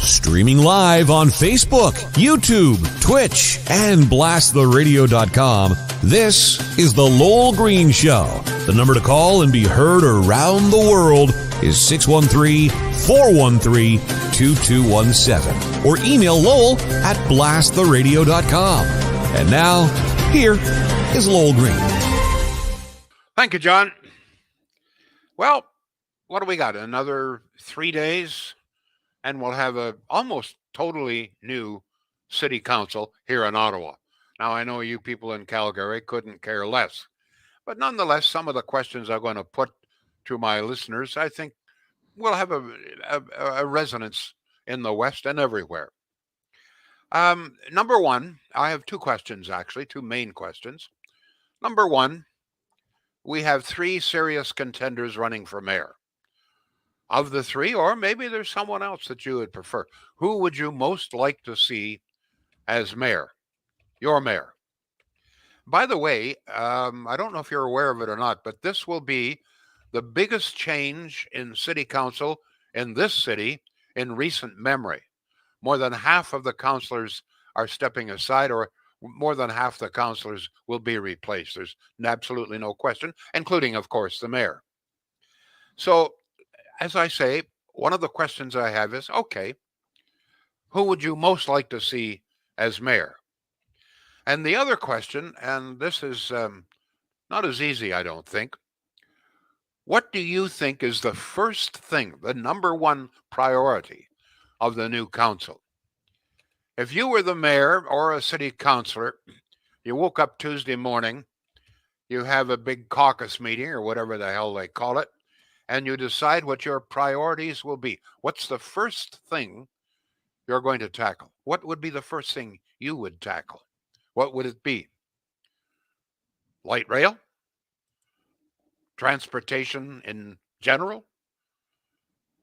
Streaming live on Facebook, YouTube, Twitch, and blasttheradio.com, this is The Lowell Green Show. The number to call and be heard around the world is 613-413-2217. Or email Lowell at blasttheradio.com. And now, here is Lowell Green. Thank you, John. Well, what do we got? Another 3 days? And we'll have a almost totally new city council here in Ottawa. Now, I know you people in Calgary couldn't care less, but nonetheless, some of the questions I'm going to put to my listeners, I think will have a resonance in the West and everywhere. Number one, I have two questions, actually, two main questions. Number one, we have three serious contenders running for mayor. Of the three, or maybe there's someone else that you would prefer, who would you most like to see as mayor? Your mayor. By the way, I don't know if you're aware of it or not, but this will be the biggest change in city council in this city in recent memory. More than half of the councillors are stepping aside, or more than half the councillors will be replaced. There's absolutely no question, including, of course, the mayor. So, as I say, one of the questions I have is, okay, who would you most like to see as mayor? And the other question, and this is not as easy, I don't think, what do you think is the first thing, the number one priority of the new council? If you were the mayor or a city councillor, you woke up Tuesday morning, you have a big caucus meeting or whatever the hell they call it, and you decide what your priorities will be. What's the first thing you're going to tackle? What would be the first thing you would tackle? What would it be? Light rail? Transportation in general?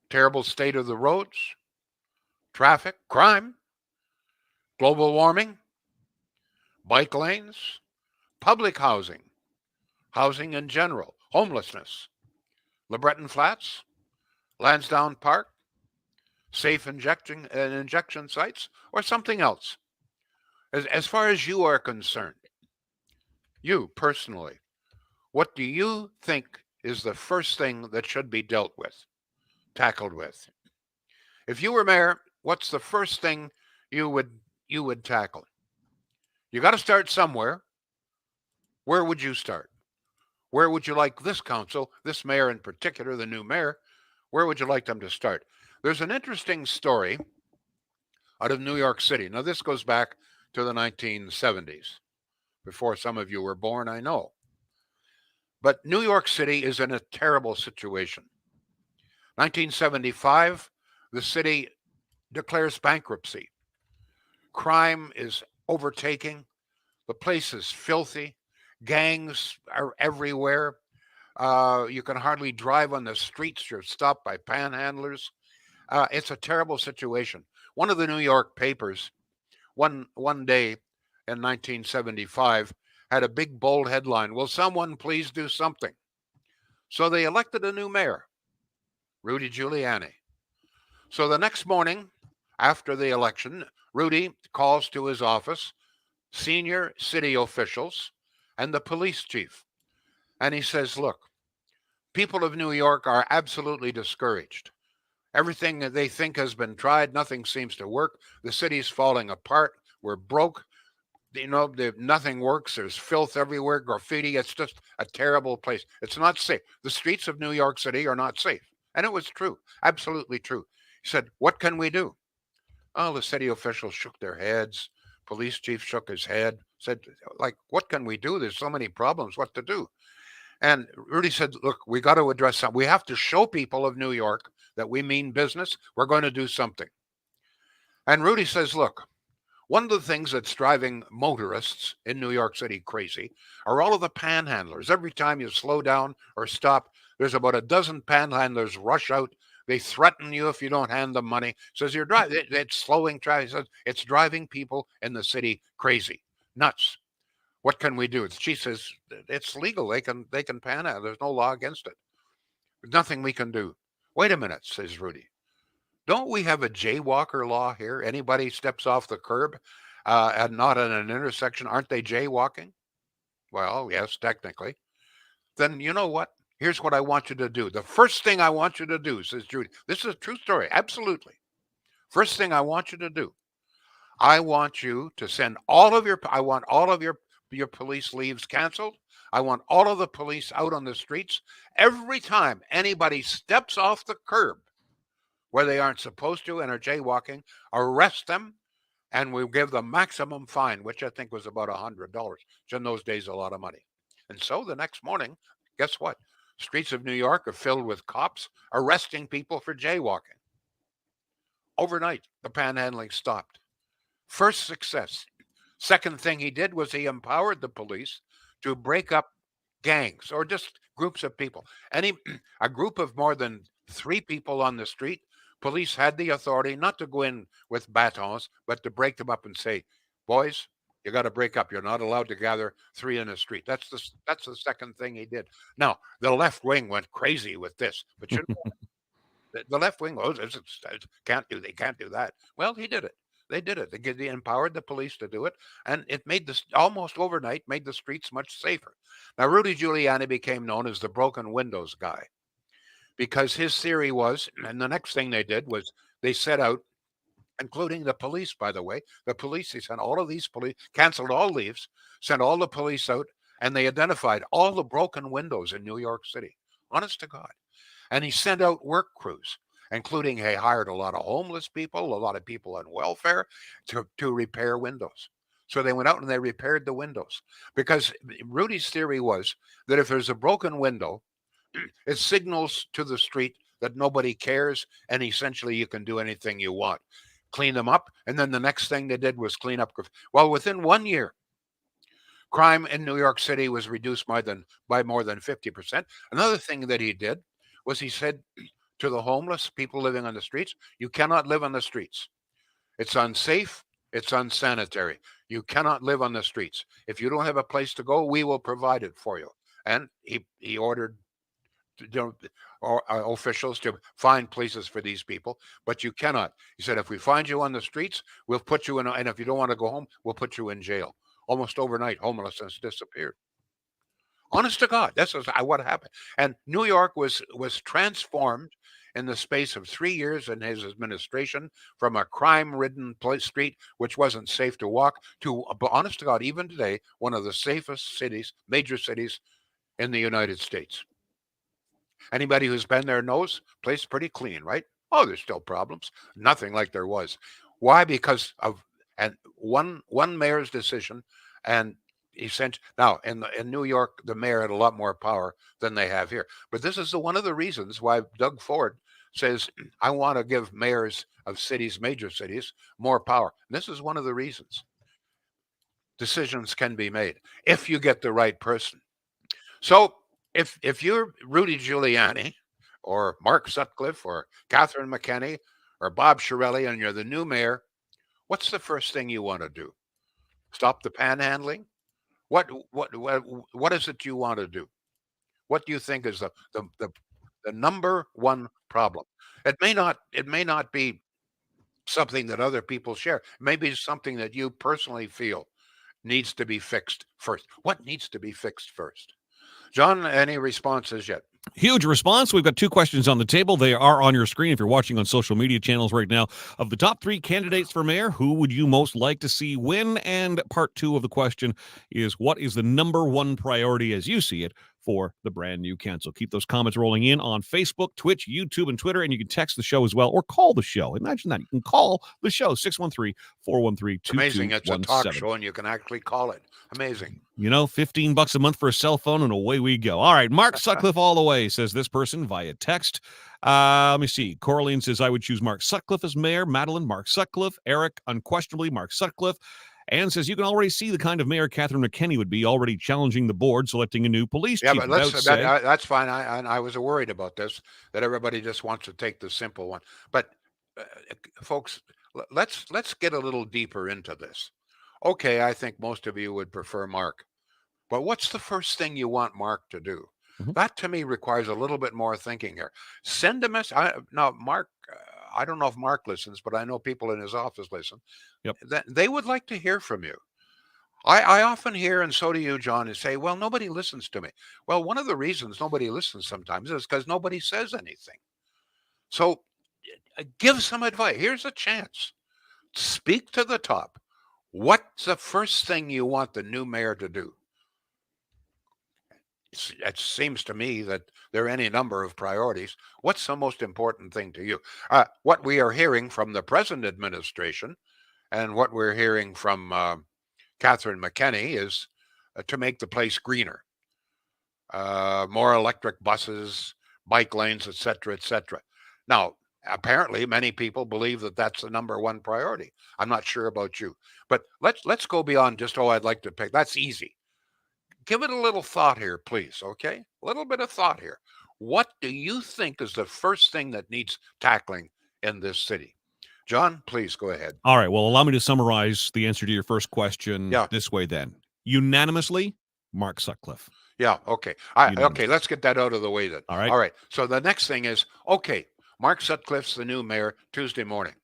Terrible state of the roads? Traffic? Crime? Global warming? Bike lanes? Public housing? Housing in general? Homelessness? LeBreton Flats, Lansdowne Park, safe injection sites, or something else? As far as you are concerned, you personally, what do you think is the first thing that should be dealt with, tackled with? If you were mayor, what's the first thing you would tackle? You got to start somewhere. Where would you start? Where would you like this council, this mayor in particular, the new mayor, where would you like them to start? There's an interesting story out of New York City. Now, this goes back to the 1970s, before some of you were born, I know. But New York City is in a terrible situation. 1975, the city declares bankruptcy. Crime is overtaking. The place is filthy. Gangs are everywhere. You can hardly drive on the streets. You're stopped by panhandlers. It's a terrible situation. One of the New York papers, one day in 1975, had a big bold headline, "Will someone please do something?" So they elected a new mayor, Rudy Giuliani. So the next morning after the election, Rudy calls to his office senior city officials and the police chief. And he says, look, people of New York are absolutely discouraged. Everything that they think has been tried. Nothing seems to work. The city's falling apart. We're broke. Nothing works. There's filth everywhere, graffiti. It's just a terrible place. It's not safe. The streets of New York City are not safe. And it was true. Absolutely true. He said, what can we do? Oh, the city officials shook their heads. Police chief shook his head, said, what can we do? There's so many problems. What to do? And Rudy said, look, we got to address something. We have to show people of New York that we mean business. We're going to do something. And Rudy says, look, One of the things that's driving motorists in New York City crazy are all of the panhandlers. Every time you slow down or stop, there's about a dozen panhandlers rush out. They threaten you if you don't hand them money. Says you're driving. It's slowing traffic. Says it's driving people in the city crazy, nuts. What can we do? She says it's legal. They can panhandle. There's no law against it. There's nothing we can do. Wait a minute, says Rudy. Don't we have a jaywalker law here? Anybody steps off the curb and not at an intersection, aren't they jaywalking? Well, yes, technically. Then you know what? Here's what I want you to do. The first thing I want you to do, says Judy. This is a true story. Absolutely. First thing I want you to do. I want you to send all of your police leaves canceled. I want all of the police out on the streets. Every time anybody steps off the curb where they aren't supposed to and are jaywalking, arrest them, and we'll give them maximum fine, which I think was about $100, which in those days a lot of money. And so the next morning, guess what? Streets of New York are filled with cops arresting people for jaywalking. Overnight, the panhandling stopped. First success. Second thing he did was he empowered the police to break up gangs or just groups of people. A group of more than 3 people on the street, police had the authority not to go in with batons, but to break them up and say, boys, you got to break up. You're not allowed to gather 3 in the street. That's the second thing he did. Now, the left wing went crazy with this, but you know, the left wing, they can't do that. Well, he did it. They did it. They empowered the police to do it, and it made this almost overnight made the streets much safer. Now, Rudy Giuliani became known as the broken windows guy because his theory was, and the next thing they did was they set out, including the police, by the way, they sent all of these police, canceled all leaves, sent all the police out, and they identified all the broken windows in New York City. Honest to God. And he sent out work crews, including he hired a lot of homeless people, a lot of people on welfare to repair windows. So they went out and they repaired the windows because Rudy's theory was that if there's a broken window, it signals to the street that nobody cares, and essentially you can do anything you want. Clean them up, and then the next thing they did was clean up. Well, within 1 year, crime in New York City was reduced by more than 50%. Another thing that he did was he said to the homeless people living on the streets, you cannot live on the streets. It's unsafe. It's unsanitary. You cannot live on the streets. If you don't have a place to go, we will provide it for you. And he ordered officials to find places for these people, but you cannot. He said, if we find you on the streets, we'll put you in, and if you don't want to go home, we'll put you in jail. Almost overnight, homelessness disappeared. Honest to God, that's what happened. And New York was transformed in the space of 3 years in his administration from a crime-ridden street, which wasn't safe to walk, to, honest to God, even today, one of the safest cities, major cities in the United States. Anybody who's been there knows, place pretty clean, right? Oh, there's still problems. Nothing like there was. Why? Because of one mayor's decision, and now in New York, the mayor had a lot more power than they have here. But this is one of the reasons why Doug Ford says, I want to give mayors of cities, major cities, more power. And this is one of the reasons. Decisions can be made if you get the right person. So if you're Rudy Giuliani or Mark Sutcliffe or Catherine McKenney or Bob Chiarelli and you're the new mayor, what's the first thing you want to do? Stop the panhandling? What is it you want to do? What do you think is the number one problem? It may not be something that other people share. Maybe it's something that you personally feel needs to be fixed first. What needs to be fixed first? John, any responses yet? Huge response. We've got 2 questions on the table. They are on your screen if you're watching on social media channels right now. Of the top 3 candidates for mayor, who would you most like to see win? And part 2 of the question is, what is the number one priority as you see it for the brand new council. Keep those comments rolling in on Facebook, Twitch, YouTube, and Twitter, and you can text the show as well or call the show. Imagine that. You can call the show, 613-413-2217. Amazing. It's a talk show and you can actually call it. Amazing. $15 a month for a cell phone and away we go. All right. Mark Sutcliffe all the way, says this person via text. Let me see. Coraline says, I would choose Mark Sutcliffe as mayor. Madeline, Mark Sutcliffe. Eric, unquestionably, Mark Sutcliffe. Anne says, you can already see the kind of mayor Catherine McKenney would be, already challenging the board, selecting a new police chief. Yeah, but that's fine. I was worried about this, that everybody just wants to take the simple one. But, folks, let's get a little deeper into this. Okay, I think most of you would prefer Mark. But what's the first thing you want Mark to do? Mm-hmm. That, to me, requires a little bit more thinking here. Send a message. Now, Mark, I don't know if Mark listens, but I know people in his office listen. Yep. They would like to hear from you. I often hear, and so do you, John, is say, well, nobody listens to me. Well, one of the reasons nobody listens sometimes is because nobody says anything. So give some advice. Here's a chance. Speak to the top. What's the first thing you want the new mayor to do? It seems to me that there are any number of priorities. What's the most important thing to you? What we are hearing from the present administration and what we're hearing from Catherine McKenney is to make the place greener. More electric buses, bike lanes, et cetera, et cetera. Now, apparently, many people believe that that's the number one priority. I'm not sure about you. But let's go beyond just, I'd like to pick. That's easy. Give it a little thought here, please, okay? A little bit of thought here. What do you think is the first thing that needs tackling in this city? John, please go ahead. All right. Well, allow me to summarize the answer to your first question this way then. Unanimously, Mark Sutcliffe. Yeah, okay. Okay, let's get that out of the way then. All right. All right. So the next thing is, okay, Mark Sutcliffe's the new mayor Tuesday morning.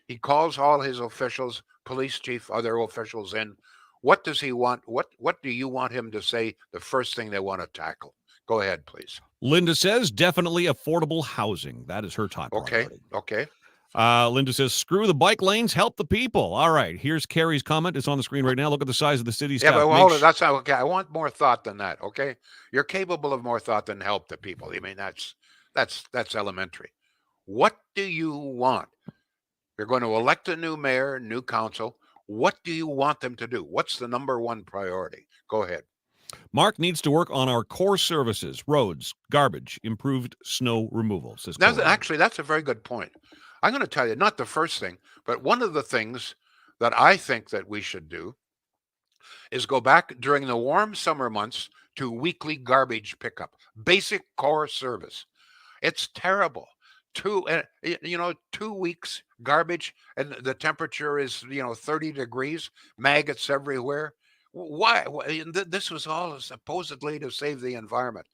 He calls all his officials, police chief, other officials in. What does he want? What do you want him to say the first thing they want to tackle? Go ahead, please. Linda says definitely affordable housing. That is her top priority. Okay. Linda says, screw the bike lanes, help the people. All right. Here's Carrie's comment. It's on the screen right now. Look at the size of the city's Yeah, but hold on. That's not okay. I want more thought than that. Okay. You're capable of more thought than help the people. I mean, that's elementary. What do you want? You're going to elect a new mayor, new council. What do you want them to do? What's the number one priority? Go ahead. Mark needs to work on our core services, roads, garbage, improved snow removal. That's a very good point. I'm going to tell you, not the first thing, but one of the things that I think that we should do is go back during the warm summer months to weekly garbage pickup, basic core service. It's terrible. 2 weeks garbage and the temperature is 30 degrees, maggots everywhere. Why? This was all supposedly to save the environment.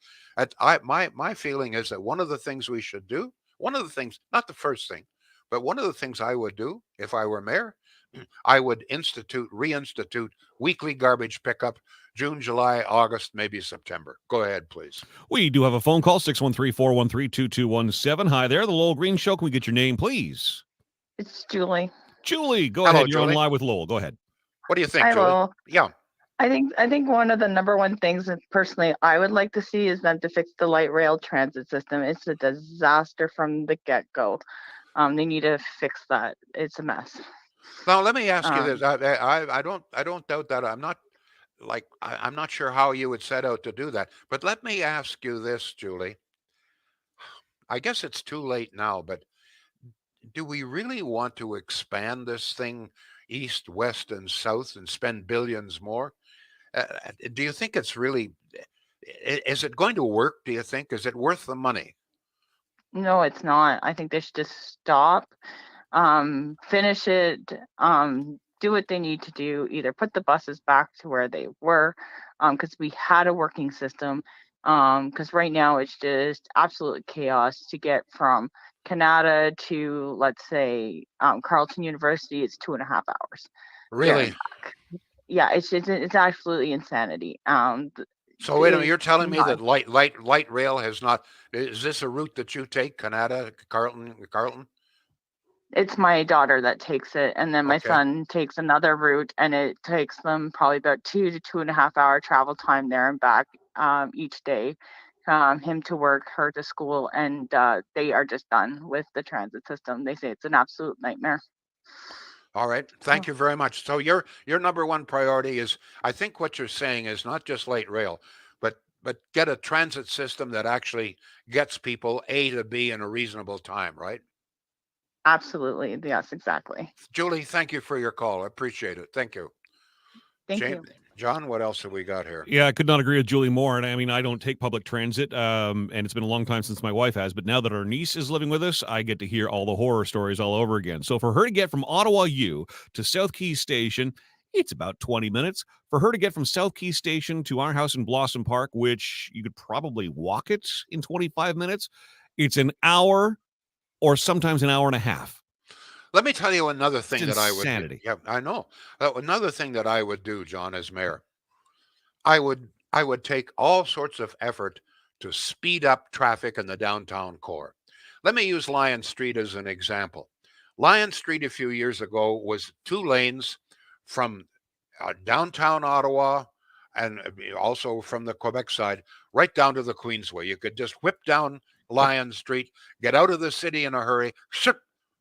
My feeling is that one of the things we should do, one of the things, not the first thing, but one of the things I would do if I were mayor, I would reinstitute weekly garbage pickup June, July, August, maybe September. Go ahead, please. We do have a phone call, 613-413-2217. Hi there, the Lowell Green Show. Can we get your name, please? It's Julie. Julie, go ahead. You're on live with Lowell. Go ahead. What do you think, Hi, Julie? Lowell. Yeah. I think one of the number one things that personally I would like to see is them to fix the light rail transit system. It's a disaster from the get-go. They need to fix that. It's a mess. Now let me ask you this. I don't doubt that. I'm not sure how you would set out to do that. But let me ask you this, Julie. I guess it's too late now, but do we really want to expand this thing east, west, and south and spend billions more? Do you think it's really, is it going to work, do you think? Is it worth the money? No, it's not. I think they should just stop, finish it, do what they need to do, either put the buses back to where they were, because we had a working system, because right now it's just absolute chaos to get from Canada to, let's say, Carleton University. It's 2.5 hours. Really? Yeah, it's absolutely insanity. So wait a minute, you're telling me that light rail has not, is this a route that you take, Canada, Carleton? It's my daughter that takes it, and then my son takes another route, and it takes them probably about 2 to 2.5 hour travel time there and back each day, him to work, her to school, and they are just done with the transit system. They say it's an absolute nightmare. All right. Thank you very much. So your number one priority is, I think what you're saying is not just light rail, but get a transit system that actually gets people A to B in a reasonable time, right? Absolutely. Yes, exactly. Julie, thank you for your call. I appreciate it. Thank you. Thank you. John, what else have we got here? Yeah, I could not agree with Julie more. And I mean, I don't take public transit, and it's been a long time since my wife has. But now that our niece is living with us, I get to hear all the horror stories all over again. So for her to get from Ottawa U to South Key Station, it's about 20 minutes. For her to get from South Key Station to our house in Blossom Park, which you could probably walk it in 25 minutes, it's an hour or sometimes an hour and a half. Let me tell you another thing that I would do. Insanity. Yeah, I know. Another thing that I would do, John, as mayor, I would take all sorts of effort to speed up traffic in the downtown core. Let me use Lyon Street as an example. Lyon Street a few years ago was 2 lanes from downtown Ottawa and also from the Quebec side right down to the Queensway. You could just whip down Lyon Street, get out of the city in a hurry,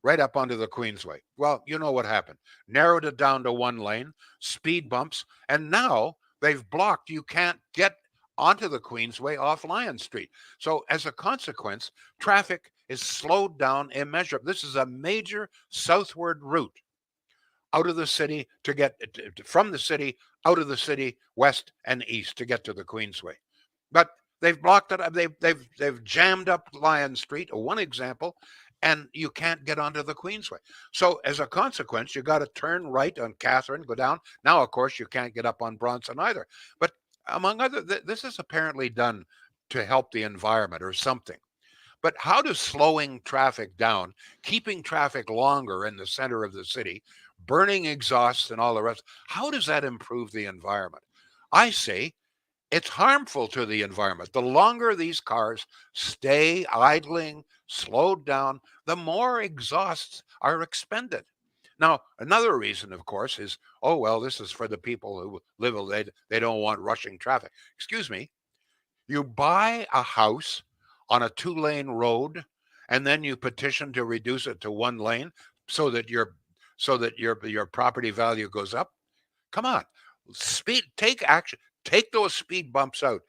right up onto the Queensway. Well, you know what happened. Narrowed it down to 1 lane, speed bumps, and now they've blocked. You can't get onto the Queensway off Lyon Street. So as a consequence, traffic is slowed down immeasurably. This is a major southward route out of the city to get from the city, out of the city, west and east to get to the Queensway. But they've blocked it. They've jammed up Lyon Street, one example, and you can't get onto the Queensway. So as a consequence, you got to turn right on Catherine, go down. Now, of course, you can't get up on Bronson either. But among other, this is apparently done to help the environment or something. But how does slowing traffic down, keeping traffic longer in the center of the city, burning exhausts and all the rest, how does that improve the environment? I say it's harmful to the environment. The longer these cars stay idling, slowed down, the more exhausts are expended. Now, another reason, of course, is, oh, well, this is for the people who live, they don't want rushing traffic. Excuse me. You buy a house on a 2-lane road, and then you petition to reduce it to 1 lane so that your property value goes up. Come on, take action. Take those speed bumps out.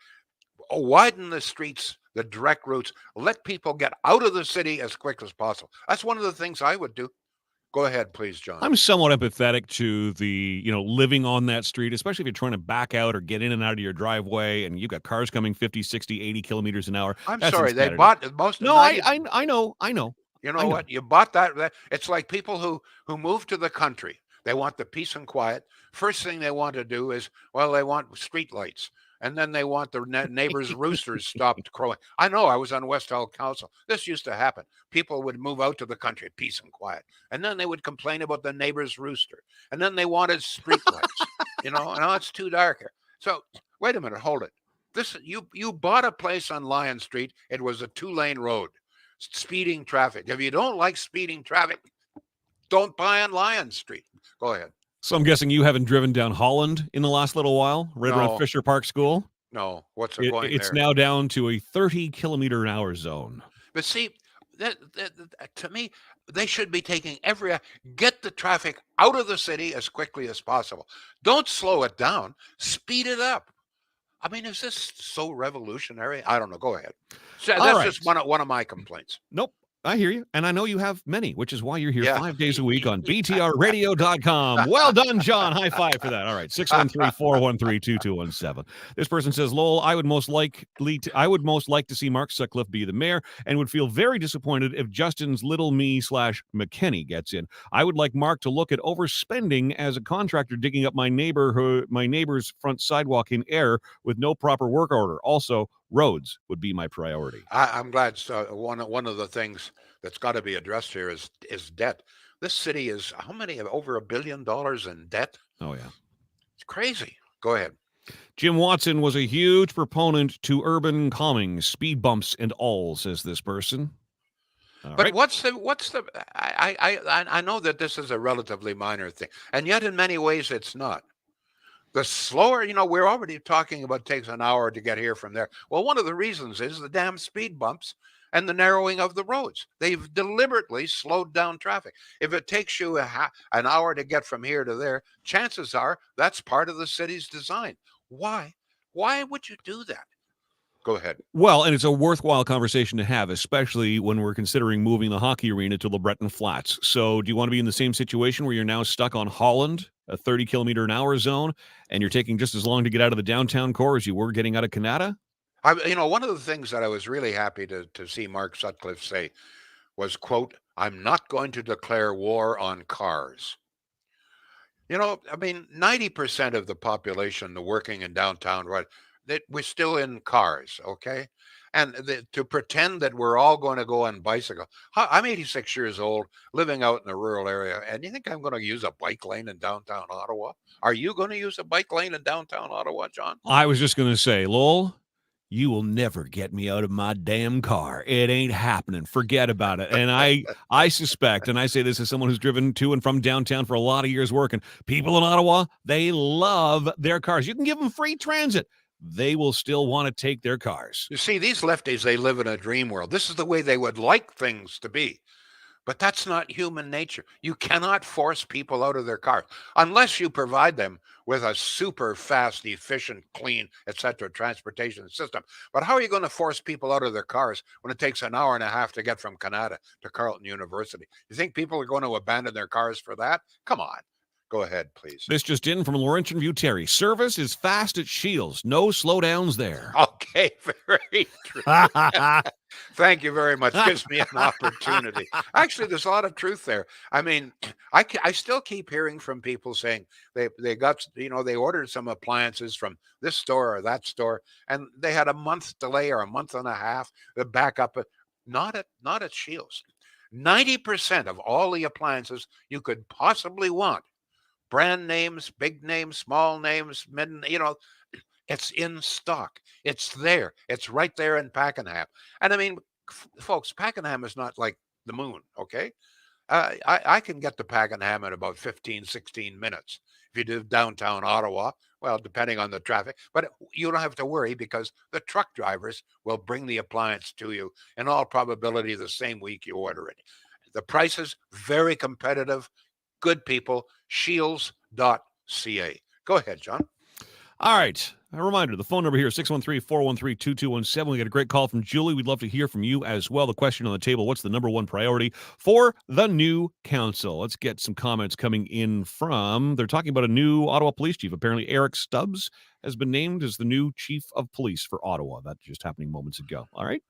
Widen the streets, the direct routes. Let people get out of the city as quick as possible. That's one of the things I would do. Go ahead, please, John. I'm somewhat empathetic to the, living on that street, especially if you're trying to back out or get in and out of your driveway and you've got cars coming 50, 60, 80 kilometers an hour. I'm sorry, they insanity. bought most of No, 90... I know. You know what? You bought that. It's like people who move to the country. They want the peace and quiet. First thing they want to do is, well, they want street lights. And then they want the neighbors' roosters stopped crowing. I know, I was on West Isle Council. This used to happen. People would move out to the country, peace and quiet. And then they would complain about the neighbor's rooster. And then they wanted street lights. And it's too dark here. So wait a minute, hold it. You bought a place on Lyon Street. It was a 2-lane road. Speeding traffic. If you don't like speeding traffic, don't buy on Lyon Street. Go ahead. So I'm guessing you haven't driven down Holland in the last little while, right around Fisher Park School? No. What's the point It's there? now down to a 30-kilometer-an-hour zone. But see, that to me, they should be taking get the traffic out of the city as quickly as possible. Don't slow it down. Speed it up. I mean, is this so revolutionary? I don't know. Go ahead. So that's just one of my complaints. Nope. I hear you. And I know you have many, which is why you're here 5 days a week on BTRradio.com. Well done, John. High five for that. All right. 613-413-2217. This person says, Lowell, I would most like to see Mark Sutcliffe be the mayor and would feel very disappointed if Justin's little me / McKinney gets in. I would like Mark to look at overspending as a contractor digging up my neighbor's front sidewalk in air with no proper work order. Also, roads would be my priority. I'm glad. One of the things that's got to be addressed here is debt. This city is over $1 billion in debt. Oh yeah, it's crazy. Go ahead. Jim Watson was a huge proponent to urban calming, speed bumps and all, says this person. But what's the? I know that this is a relatively minor thing, and yet in many ways it's not. The slower, we're already talking about takes an hour to get here from there. Well, one of the reasons is the damn speed bumps and the narrowing of the roads. They've deliberately slowed down traffic. If it takes you an hour to get from here to there, chances are that's part of the city's design. Why? Why would you do that? Go ahead. Well, and it's a worthwhile conversation to have, especially when we're considering moving the hockey arena to LeBreton Flats. So do you want to be in the same situation where you're now stuck on Holland, a 30-kilometer-an-hour zone, and you're taking just as long to get out of the downtown core as you were getting out of Canada? One of the things that I was really happy to see Mark Sutcliffe say was, quote, "I'm not going to declare war on cars." 90% of the population, the working in downtown, right, that we're still in cars, okay? And to pretend that we're all going to go on bicycle. I'm 86 years old, living out in a rural area, and you think I'm going to use a bike lane in downtown Ottawa? Are you going to use a bike lane in downtown Ottawa, John? I was just going to say, Lowell, you will never get me out of my damn car. It ain't happening. Forget about it. And I suspect, and I say this as someone who's driven to and from downtown for a lot of years working, people in Ottawa, they love their cars. You can give them free transit. They will still want to take their cars. You see, these lefties, they live in a dream world. This is the way they would like things to be. But that's not human nature. You cannot force people out of their cars unless you provide them with a super fast, efficient, clean, etc. transportation system. But how are you going to force people out of their cars when it takes an hour and a half to get from Canada to Carleton University? You think people are going to abandon their cars for that? Come on. Go ahead, please. This just in from Laurentian View Terry. Service is fast at Shields. No slowdowns there. Okay, very true. Thank you very much. Gives me an opportunity. Actually, there's a lot of truth there. I mean, I still keep hearing from people saying they got, they ordered some appliances from this store or that store, and they had a month delay or a month and a half to back up. Not at Shields. 90% of all the appliances you could possibly want, brand names, big names, small names, it's in stock. It's there. It's right there in Pakenham. And I mean, folks, Pakenham is not like the moon, okay? I can get to Pakenham in about 15, 16 minutes. If you do downtown Ottawa, well, depending on the traffic, but you don't have to worry because the truck drivers will bring the appliance to you in all probability the same week you order it. The prices, very competitive, good people, shields.ca. Go ahead, John. All right. A reminder, the phone number here is 613-413-2217. We got a great call from Julie. We'd love to hear from you as well. The question on the table, what's the number one priority for the new council? Let's get some comments coming in from, they're talking about a new Ottawa police chief. Apparently Eric Stubbs has been named as the new chief of police for Ottawa. That just happening moments ago. All right.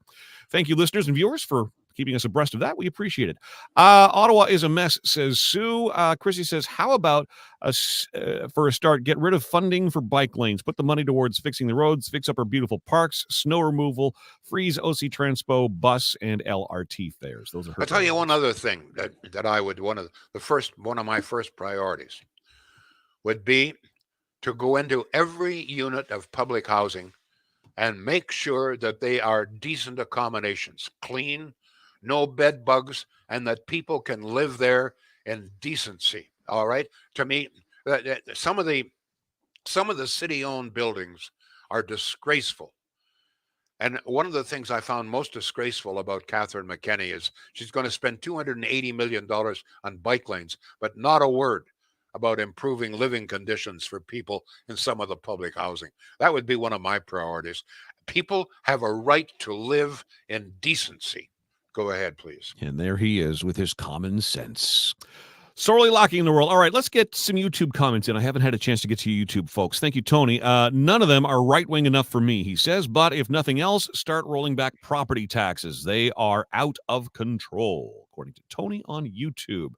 Thank you, listeners and viewers, for keeping us abreast of that. We appreciate it. Ottawa is a mess, says Sue. Chrissy says, how about for a start, get rid of funding for bike lanes, put the money towards fixing the roads, fix up our beautiful parks, snow removal, freeze OC Transpo, bus, and LRT fares. Those are her I'll tell you one other thing that I would, one of my first priorities would be to go into every unit of public housing and make sure that they are decent accommodations, clean, no bed bugs, and that people can live there in decency. All right. To me, some of the city-owned buildings are disgraceful. And one of the things I found most disgraceful about Catherine McKenney is she's going to spend $280 million on bike lanes, but not a word about improving living conditions for people in some of the public housing. That would be one of my priorities. People have a right to live in decency. Go ahead, please. And there he is with his common sense. Sorely lacking in the world. All right, let's get some YouTube comments in. I haven't had a chance to get to YouTube, folks. Thank you, Tony. None of them are right-wing enough for me, he says, but if nothing else, start rolling back property taxes. They are out of control, according to Tony on YouTube.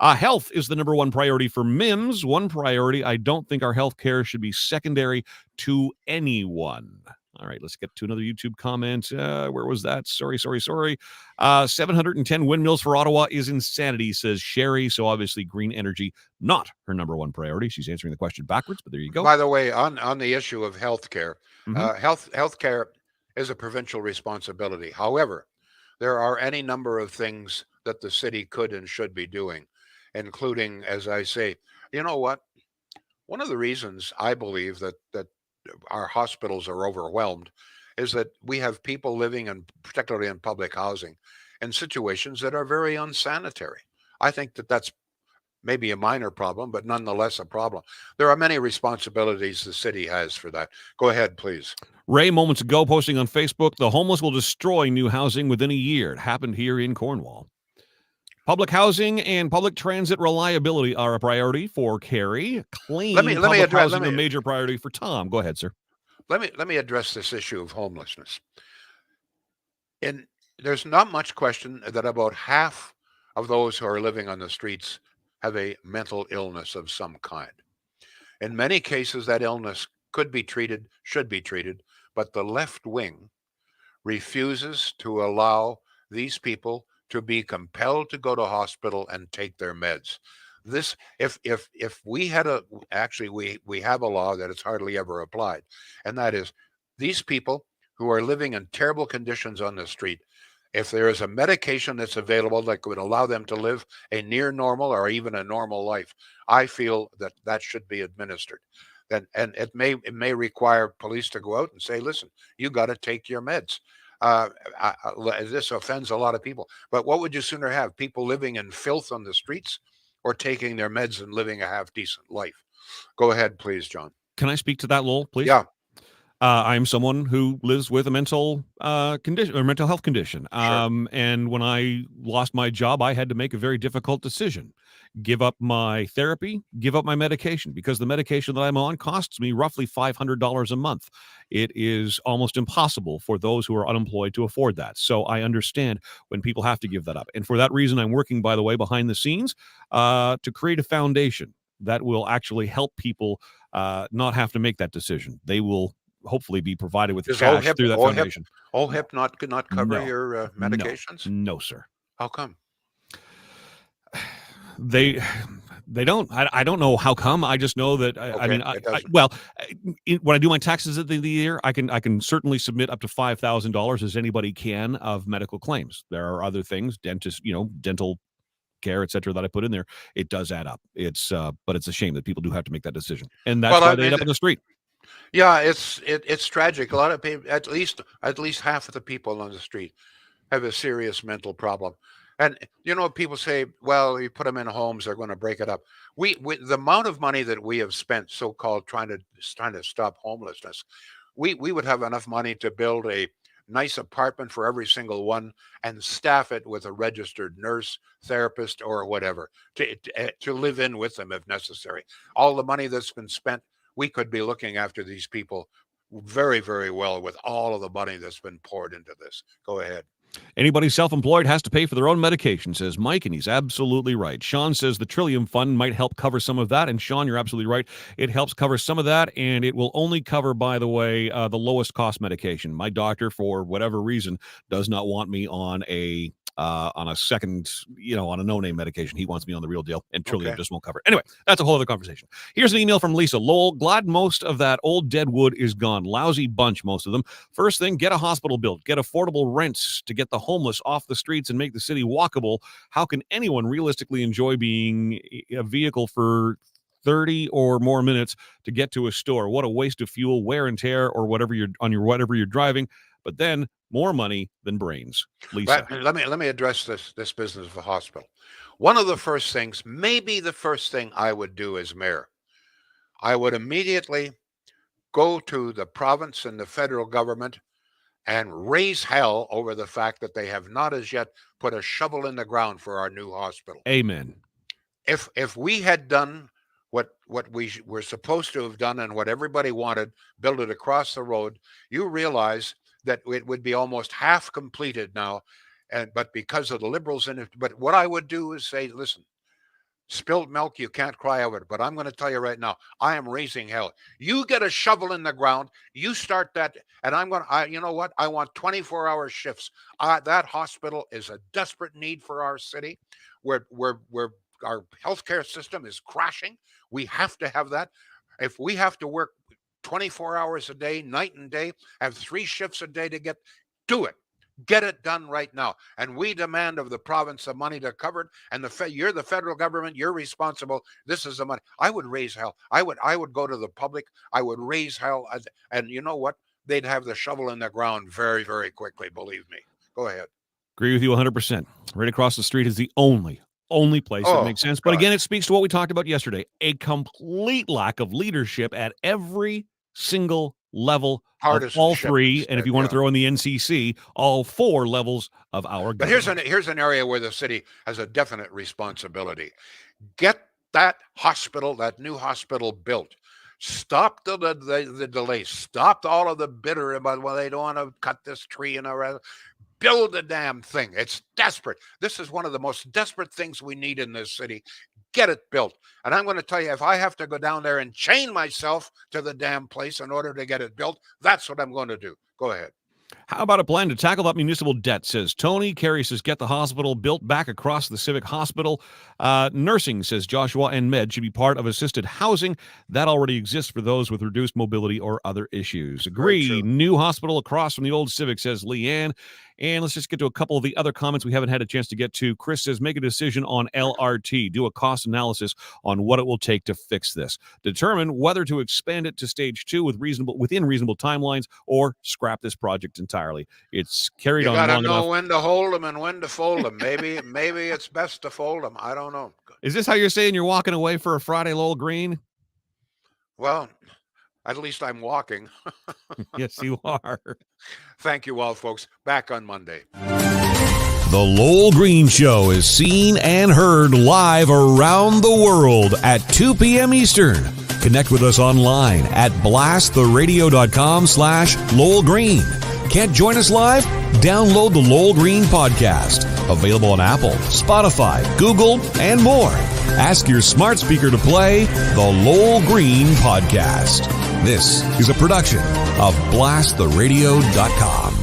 Health is the number one priority for MIMS. One priority, I don't think our health care should be secondary to anyone. All right, let's get to another YouTube comment. Where was that? Sorry. 710 windmills for Ottawa is insanity, says Sherry. So obviously green energy, not her number one priority. She's answering the question backwards, but there you go. By the way, on the issue of healthcare, healthcare is a provincial responsibility. However, there are any number of things that the city could and should be doing, including, as I say, you know what? One of the reasons I believe that our hospitals are overwhelmed is that we have people living in, particularly in public housing, in situations that are very unsanitary. I think that that's maybe a minor problem, but nonetheless a problem. There are many responsibilities the city has for that. Go ahead, please. Ray, moments ago, posting on Facebook, the homeless will destroy new housing within a year. It happened here in Cornwall. Public housing and public transit reliability are a priority for Kerry. Clean public housing a major priority for Tom. Go ahead, sir. Let me address this issue of homelessness. And there's not much question that about half of those who are living on the streets have a mental illness of some kind. In many cases, that illness could be treated, should be treated, but the left wing refuses to allow these people to be compelled to go to hospital and take their meds. This, if we had a, actually we have a law that is hardly ever applied, and that is these people who are living in terrible conditions on the street, if there is a medication that's available that would allow them to live a near normal or even a normal life, I feel that that should be administered. And it may require police to go out and say, listen, you got to take your meds. Uh, this offends a lot of people. But what would you sooner have? People living in filth on the streets or taking their meds and living a half decent life? Go ahead, please, John. Can I speak to that, Lowell, please? Yeah. I'm someone who lives with a mental condition or mental health condition. Sure. And when I lost my job, I had to make a very difficult decision. Give up my therapy, give up my medication, because the medication that I'm on costs me roughly $500 a month. It is almost impossible for those who are unemployed to afford that. So I understand when people have to give that up. And for that reason, I'm working, by the way, behind the scenes to create a foundation that will actually help people not have to make that decision. They will hopefully be provided with cash through that foundation. OHIP not cover your medications? No, sir. How come? They don't. I don't know how come. I just know that. When I do my taxes at the end of the year, I can certainly submit up to $5,000 as anybody can of medical claims. There are other things, dental care, etc., that I put in there. It does add up. But it's a shame that people do have to make that decision, and that's why they end up in the street. Yeah, it's tragic. A lot of people, at least half of the people on the street, have a serious mental problem. And people say, well, you put them in homes, they're going to break it up. We the amount of money that we have spent, so-called trying to stop homelessness, we would have enough money to build a nice apartment for every single one and staff it with a registered nurse, therapist, or whatever to live in with them if necessary. All the money that's been spent, we could be looking after these people very, very well with all of the money that's been poured into this. Go ahead. Anybody self-employed has to pay for their own medication, says Mike, and he's absolutely right. Sean says the Trillium Fund might help cover some of that, and Sean, you're absolutely right. It helps cover some of that, and it will only cover, by the way, the lowest cost medication. My doctor, for whatever reason, does not want me on a second, on a no-name medication. He wants me on the real deal, and Trillium just won't cover it. Anyway, that's a whole other conversation. Here's an email from Lisa. Lowell, glad most of that old dead wood is gone. Lousy bunch, most of them. First thing, get a hospital built. Get affordable rents to get the homeless off the streets and make the city walkable. How can anyone realistically enjoy being a vehicle for 30 or more minutes to get to a store? What a waste of fuel, wear and tear, or whatever you're driving. But then more money than brains. Lisa. Let me address this business of a hospital. One of the first things, maybe the first thing I would do as mayor, I would immediately go to the province and the federal government and raise hell over the fact that they have not as yet put a shovel in the ground for our new hospital. Amen. If we had done what we were supposed to have done and what everybody wanted, build it across the road, you realize that it would be almost half completed now. But because of the Liberals in it, but what I would do is say, listen, spilled milk, you can't cry over it. But I'm going to tell you right now, I am raising hell. You get a shovel in the ground, you start that, and you know what? I want 24-hour shifts. That hospital is a desperate need for our city, where our healthcare system is crashing. We have to have that. If we have to work 24 hours a day, night and day, have 3 shifts a day to do it. Get it done right now. And we demand of the province the money to cover it. And you're the federal government. You're responsible. This is the money. I would raise hell. I would go to the public. I would raise hell. And you know what? They'd have the shovel in the ground very, very quickly. Believe me. Go ahead. Agree with you 100%. Right across the street is the only place that makes sense. But again, it speaks to what we talked about yesterday, a complete lack of leadership at every single level of all three. And if you want to throw in the NCC, all 4 levels of our government. But here's an area where the city has a definite responsibility. Get that hospital, that new hospital built. Stop the delay. Stop all of the bitter about, well, they don't want to cut this tree and all. Build the damn thing. It's desperate. This is one of the most desperate things we need in this city. Get it built. And I'm going to tell you, if I have to go down there and chain myself to the damn place in order to get it built, that's what I'm going to do. Go ahead. How about a plan to tackle that municipal debt, says Tony. Carrie says, get the hospital built back across the Civic Hospital. Nursing, says Joshua, and med should be part of assisted housing. That already exists for those with reduced mobility or other issues. Agree. New hospital across from the old Civic, says Leanne. And let's just get to a couple of the other comments we haven't had a chance to get to. Chris says, make a decision on LRT. Do a cost analysis on what it will take to fix this. Determine whether to expand it to stage 2 within reasonable timelines or scrap this project entirely. It's carried on long enough. You got to know when to hold them and when to fold them. Maybe it's best to fold them. I don't know. Is this how you're saying you're walking away for a Friday, Lowell Green? Well, at least I'm walking. Yes, you are. Thank you all, folks. Back on Monday. The Lowell Green Show is seen and heard live around the world at 2 p.m. Eastern. Connect with us online at blasttheradio.com/Lowell Green. Can't join us live? Download the Lowell Green podcast. Available on Apple, Spotify, Google, and more. Ask your smart speaker to play the Lowell Green podcast. This is a production of blasttheradio.com.